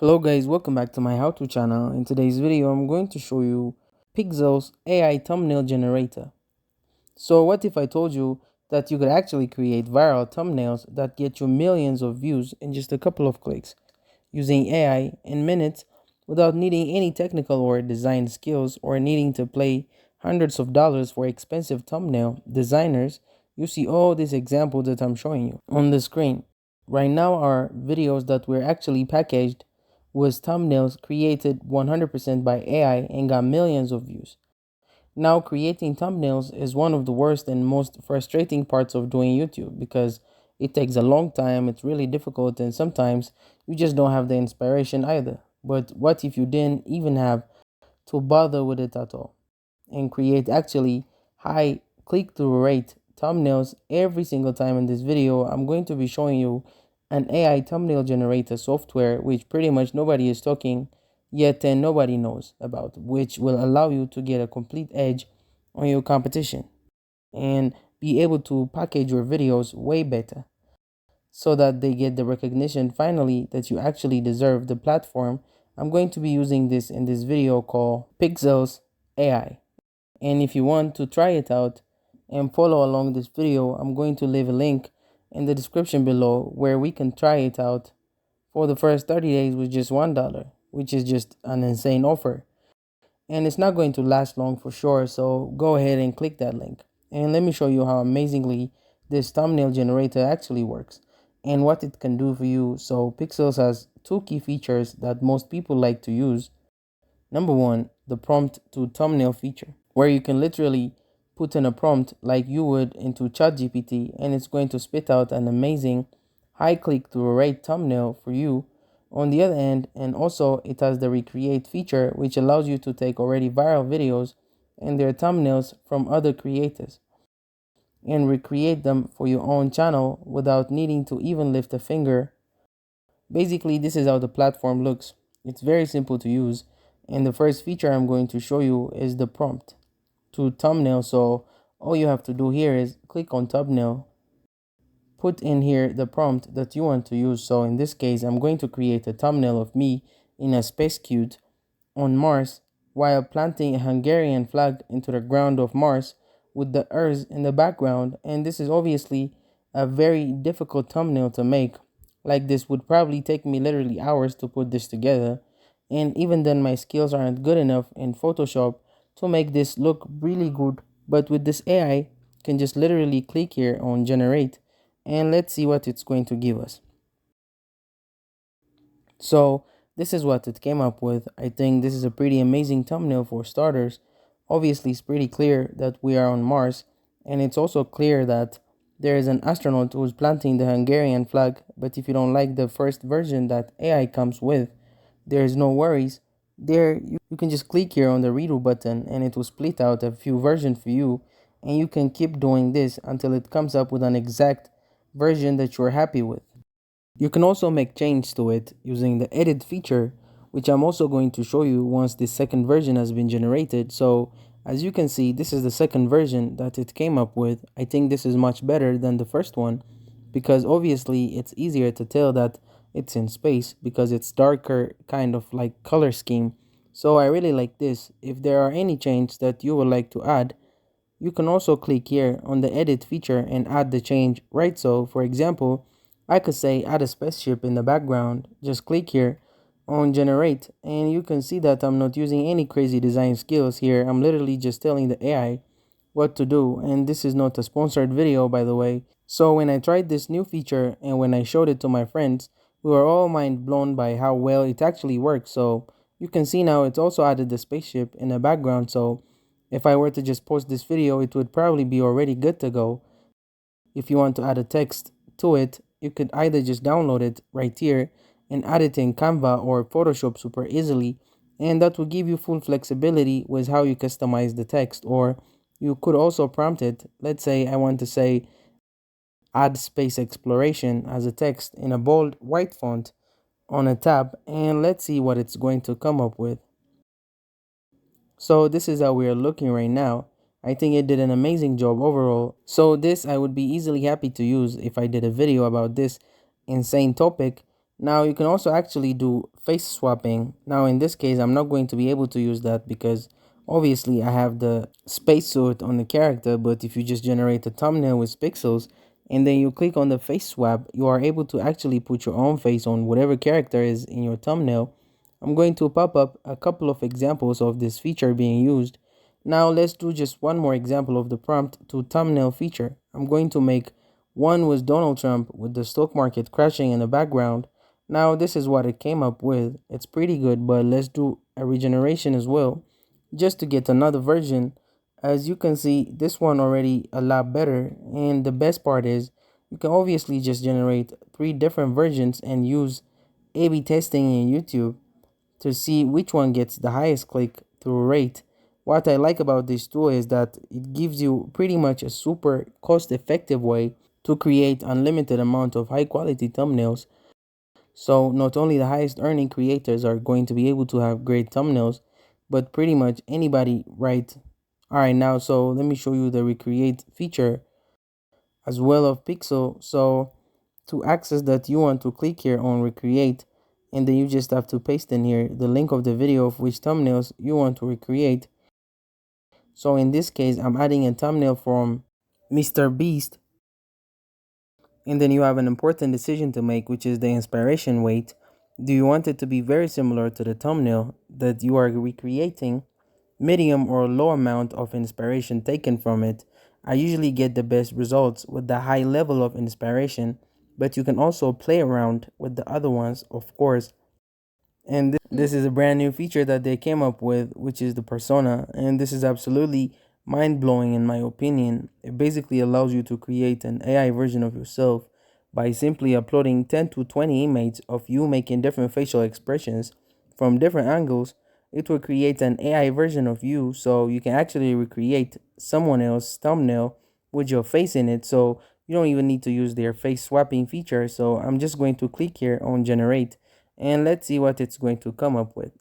Hello guys, welcome back to my how-to channel. In today's video, I'm going to show you Pikzels AI thumbnail generator. So what if I told you that you could actually create viral thumbnails that get you millions of views in just a couple of clicks using AI in minutes without needing any technical or design skills or needing to pay hundreds of dollars for expensive thumbnail designers? You see all these examples that I'm showing you on the screen. Right now are videos that were actually packaged with thumbnails created 100% by AI and got millions of views. Now, creating thumbnails is one of the worst and most frustrating parts of doing YouTube because it takes a long time, it's really difficult, and sometimes you just don't have the inspiration either. But what if you didn't even have to bother with it at all and create actually high click-through rate thumbnails every single time? In this video, I'm going to be showing you an AI thumbnail generator software which pretty much nobody is talking yet and nobody knows about, which will allow you to get a complete edge on your competition and be able to package your videos way better so that they get the recognition finally that you actually deserve. The platform I'm going to be using this in this video called Pikzels AI. And if you want to try it out and follow along this video, I'm going to leave a link in the description below where we can try it out for the first 30 days with just $1, which is just an insane offer. And it's not going to last long for sure, so go ahead and click that link. And let me show you how amazingly this thumbnail generator actually works and what it can do for you. So Pixels has two key features that most people like to use. Number one, the prompt to thumbnail feature, where you can literally put in a prompt like you would into ChatGPT and it's going to spit out an amazing high click-through rate thumbnail for you on the other end. And also it has the recreate feature, which allows you to take already viral videos and their thumbnails from other creators and recreate them for your own channel without needing to even lift a finger. Basically, this is how the platform looks. It's very simple to use. And the first feature I'm going to show you is the prompt to thumbnail. So all you have to do here is click on thumbnail, put in here the prompt that you want to use. So in this case, I'm going to create a thumbnail of me in a spacesuit on Mars while planting a Hungarian flag into the ground of Mars with the Earth in the background. And this is obviously a very difficult thumbnail to make. Like, this would probably take me literally hours to put this together. And even then, my skills aren't good enough in Photoshop to make this look really good. But with this AI, can just literally click here on generate and let's see what it's going to give us. So this is what it came up with. I think this is a pretty amazing thumbnail for starters. Obviously, it's pretty clear that we are on Mars, and it's also clear that there is an astronaut who's planting the Hungarian flag. But if you don't like the first version that AI comes with, there is no worries. There, you can just click here on the redo button and it will split out a few versions for you, and you can keep doing this until it comes up with an exact version that you're happy with. You can also make changes to it using the edit feature, which I'm also going to show you once the second version has been generated. So as you can see, this is the second version that it came up with. I think this is much better than the first one because obviously it's easier to tell that it's in space because it's darker kind of like color scheme. So I really like this. If there are any changes that you would like to add, you can also click here on the edit feature and add the change, right? So for example, I could say add a spaceship in the background. Just click here on generate and you can see that I'm not using any crazy design skills here. I'm literally just telling the AI what to do, and this is not a sponsored video, by the way. So when I tried this new feature and when I showed it to my friends, we were all mind blown by how well it actually works. So you can see now it's also added the spaceship in the background. So if I were to just post this video, it would probably be already good to go. If you want to add a text to it, you could either just download it right here and add it in Canva or Photoshop super easily, and that will give you full flexibility with how you customize the text. Or you could also prompt it. Let's say I want to say add space exploration as a text in a bold white font on a tab, and let's see what it's going to come up with. So this is how we are looking right now. I think it did an amazing job overall. So this I would be easily happy to use if I did a video about this insane topic. Now you can also actually do face swapping. Now in this case, I'm not going to be able to use that because obviously I have the spacesuit on the character, but if you just generate a thumbnail with pixels and then you click on the face swap, you are able to actually put your own face on whatever character is in your thumbnail. I'm going to pop up a couple of examples of this feature being used. Now let's do just one more example of the prompt to thumbnail feature. I'm going to make one with Donald Trump with the stock market crashing in the background. Now this is what it came up with. It's pretty good, but let's do a regeneration as well, just to get another version. As you can see, this one already a lot better, and the best part is you can obviously just generate 3 different versions and use A/B testing in YouTube to see which one gets the highest click through rate. What I like about this tool is that it gives you pretty much a super cost effective way to create unlimited amount of high quality thumbnails. So not only the highest earning creators are going to be able to have great thumbnails, but pretty much anybody, right? All right, now so let me show you the recreate feature as well of Pixel. So to access that, you want to click here on recreate, and then you just have to paste in here the link of the video of which thumbnails you want to recreate. So in this case, I'm adding a thumbnail from Mr. Beast, and then you have an important decision to make, which is the inspiration weight. Do you want it to be very similar to the thumbnail that you are recreating, medium or low amount of inspiration taken from it? I usually get the best results with the high level of inspiration, but you can also play around with the other ones, of course. And this is a brand new feature that they came up with, which is the persona. And this is absolutely mind blowing, in my opinion. It basically allows you to create an AI version of yourself by simply uploading 10 to 20 images of you making different facial expressions from different angles. It will create an AI version of you, so you can actually recreate someone else's thumbnail with your face in it. So you don't even need to use their face swapping feature. So I'm just going to click here on generate, and let's see what it's going to come up with.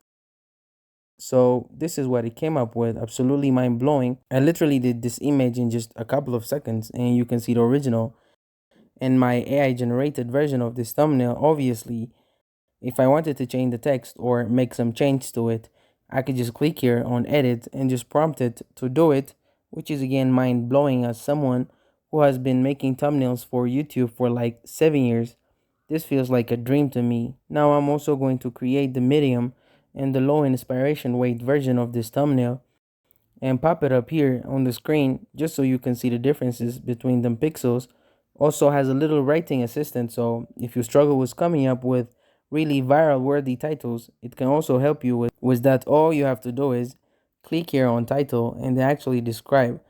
So this is what it came up with. Absolutely mind blowing. I literally did this image in just a couple of seconds, and you can see the original and my AI generated version of this thumbnail. Obviously, if I wanted to change the text or make some change to it, I could just click here on edit and just prompt it to do it, which is again mind blowing as someone who has been making thumbnails for YouTube for like 7 years. This feels like a dream to me. Now I'm also going to create the medium and the low inspiration weight version of this thumbnail and pop it up here on the screen just so you can see the differences between them pixels. Also has a little writing assistant, so if you struggle with coming up with really viral worthy titles, it can also help you with that. All you have to do is click here on title and they actually describe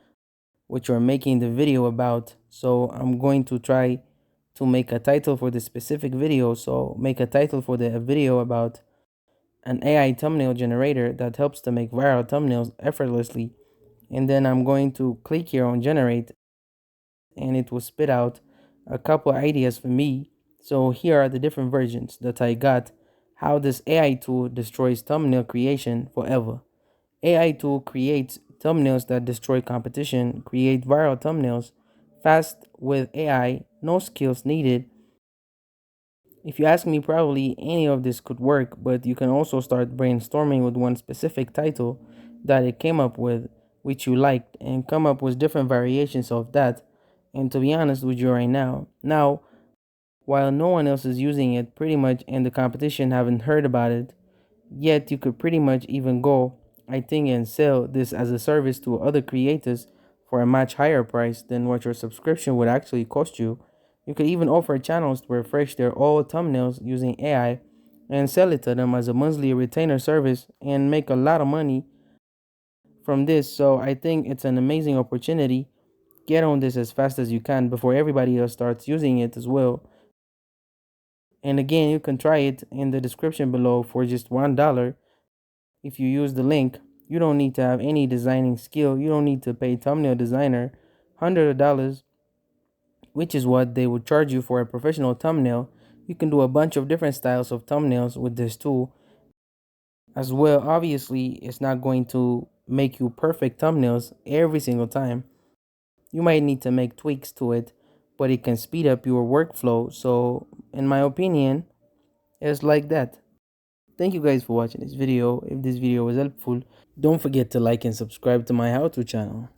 what you're making the video about. So I'm going to try to make a title for the specific video. So make a title for the video about an AI thumbnail generator that helps to make viral thumbnails effortlessly. And then I'm going to click here on generate and it will spit out a couple ideas for me. So here are the different versions that I got. How this AI tool destroys thumbnail creation forever. AI tool creates thumbnails that destroy competition, create viral thumbnails fast with AI, no skills needed. If you ask me, probably any of this could work, but you can also start brainstorming with one specific title that it came up with, which you liked, and come up with different variations of that. And to be honest with you right now, while no one else is using it pretty much and the competition haven't heard about it, yet you could pretty much even go, I think, and sell this as a service to other creators for a much higher price than what your subscription would actually cost you. You could even offer channels to refresh their old thumbnails using AI and sell it to them as a monthly retainer service and make a lot of money from this. So I think it's an amazing opportunity. Get on this as fast as you can before everybody else starts using it as well. And again, you can try it in the description below for just $1. If you use the link, you don't need to have any designing skill. You don't need to pay thumbnail designer hundreds of dollars, which is what they would charge you for a professional thumbnail. You can do a bunch of different styles of thumbnails with this tool as well. Obviously, it's not going to make you perfect thumbnails every single time. You might need to make tweaks to it, but it can speed up your workflow. So, in my opinion, Just like that. Thank you guys for watching this video. If this video was helpful, don't forget to like and subscribe to my how to channel.